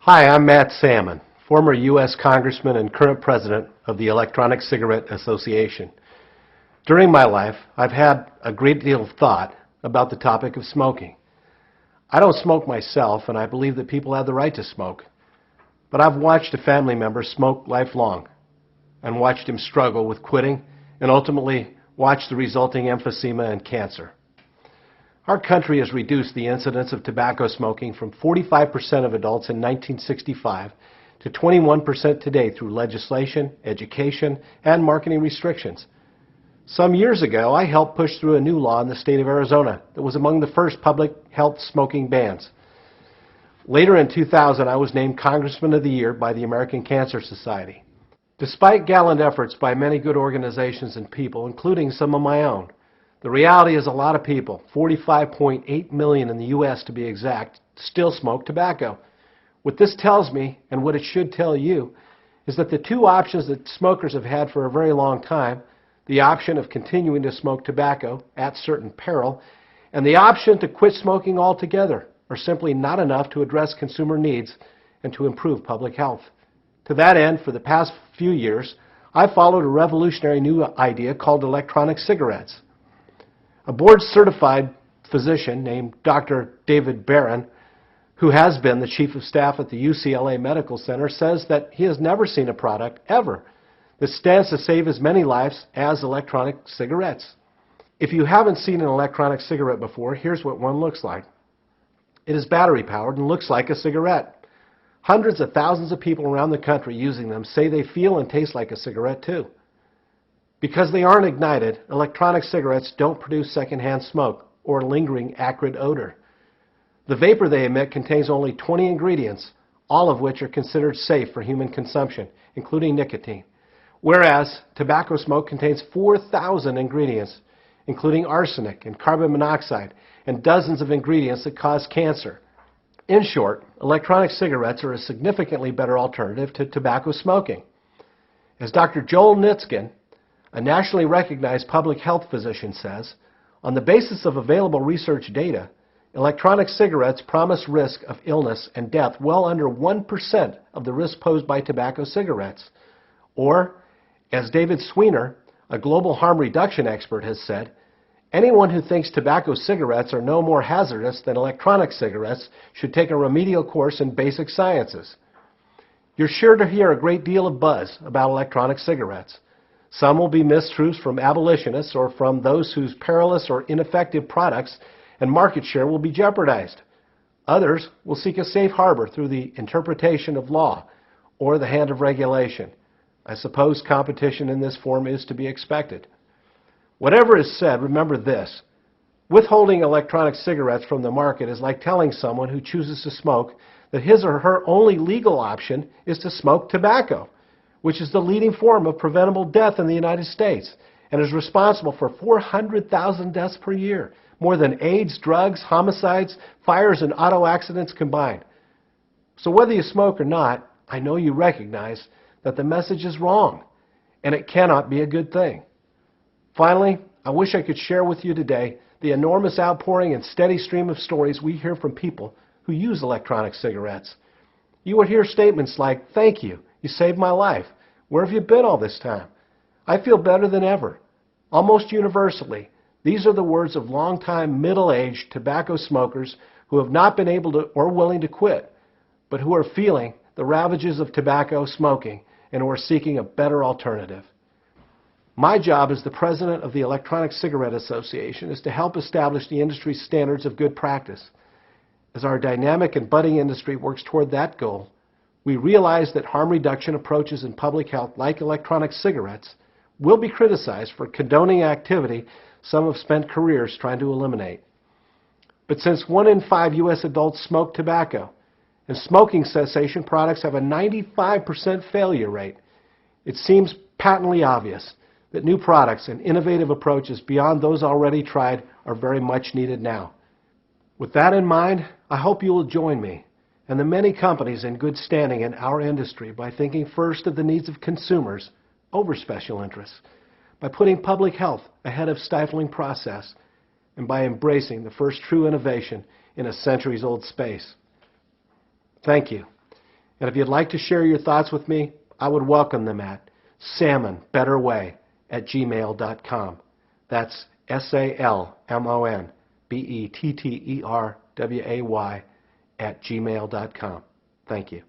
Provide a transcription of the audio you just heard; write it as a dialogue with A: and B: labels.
A: Hi, I'm Matt Salmon, former U.S. Congressman and current president of the Electronic Cigarette Association. During my life, I've had a great deal of thought about the topic of smoking. I don't smoke myself, and I believe that people have the right to smoke. But I've watched a family member smoke lifelong and watched him struggle with quitting and ultimately watched the resulting emphysema and cancer. Our country has reduced the incidence of tobacco smoking from 45% of adults in 1965 to 21% today through legislation, education, and marketing restrictions. Some years ago, I helped push through a new law in the state of Arizona that was among the first public health smoking bans. Later in 2000, I was named Congressman of the Year by the American Cancer Society. Despite gallant efforts by many good organizations and people, including some of my own, the reality is a lot of people, 45.8 million in the U.S. to be exact, still smoke tobacco. What this tells me, and what it should tell you, is that the two options that smokers have had for a very long time, the option of continuing to smoke tobacco at certain peril, and the option to quit smoking altogether, are simply not enough to address consumer needs and to improve public health. To that end, for the past few years, I followed a revolutionary new idea called electronic cigarettes. A board-certified physician named Dr. David Barron, who has been the chief of staff at the UCLA Medical Center, says that he has never seen a product, ever, that stands to save as many lives as electronic cigarettes. If you haven't seen an electronic cigarette before, here's what one looks like. It is battery-powered and looks like a cigarette. Hundreds of thousands of people around the country using them say they feel and taste like a cigarette too. Because they aren't ignited, electronic cigarettes don't produce secondhand smoke or lingering acrid odor. The vapor they emit contains only 20 ingredients, all of which are considered safe for human consumption, including nicotine. Whereas tobacco smoke contains 4,000 ingredients, including arsenic and carbon monoxide and dozens of ingredients that cause cancer. In short, electronic cigarettes are a significantly better alternative to tobacco smoking. As Dr. Joel Nitzkin, a nationally recognized public health physician, says, on the basis of available research data, electronic cigarettes promise risk of illness and death well under 1% of the risk posed by tobacco cigarettes. Or, as David Sweener, a global harm reduction expert, has said, anyone who thinks tobacco cigarettes are no more hazardous than electronic cigarettes should take a remedial course in basic sciences. You're sure to hear a great deal of buzz about electronic cigarettes. Some will be mistruths from abolitionists or from those whose perilous or ineffective products and market share will be jeopardized. Others will seek a safe harbor through the interpretation of law or the hand of regulation. I suppose competition in this form is to be expected. Whatever is said, remember this. Withholding electronic cigarettes from the market is like telling someone who chooses to smoke that his or her only legal option is to smoke tobacco, which is the leading form of preventable death in the United States and is responsible for 400,000 deaths per year, more than AIDS, drugs, homicides, fires, and auto accidents combined. So whether you smoke or not, I know you recognize that the message is wrong, and it cannot be a good thing. Finally, I wish I could share with you today the enormous outpouring and steady stream of stories we hear from people who use electronic cigarettes. You would hear statements like, "Thank you, you saved my life. Where have you been all this time? I feel better than ever." Almost universally, these are the words of longtime middle-aged tobacco smokers who have not been able to or willing to quit, but who are feeling the ravages of tobacco smoking and who are seeking a better alternative. My job as the president of the Electronic Cigarette Association is to help establish the industry's standards of good practice. As our dynamic and budding industry works toward that goal, we realize that harm reduction approaches in public health, like electronic cigarettes, will be criticized for condoning activity some have spent careers trying to eliminate. But since 1 in 5 U.S. adults smoke tobacco, and smoking cessation products have a 95% failure rate, it seems patently obvious that new products and innovative approaches beyond those already tried are very much needed now. With that in mind, I hope you will join me and the many companies in good standing in our industry by thinking first of the needs of consumers over special interests, by putting public health ahead of stifling process, and by embracing the first true innovation in a centuries-old space. Thank you. And if you'd like to share your thoughts with me, I would welcome them at salmonbetterway@gmail.com. That's SALMONBETTERWAY @gmail.com. Thank you.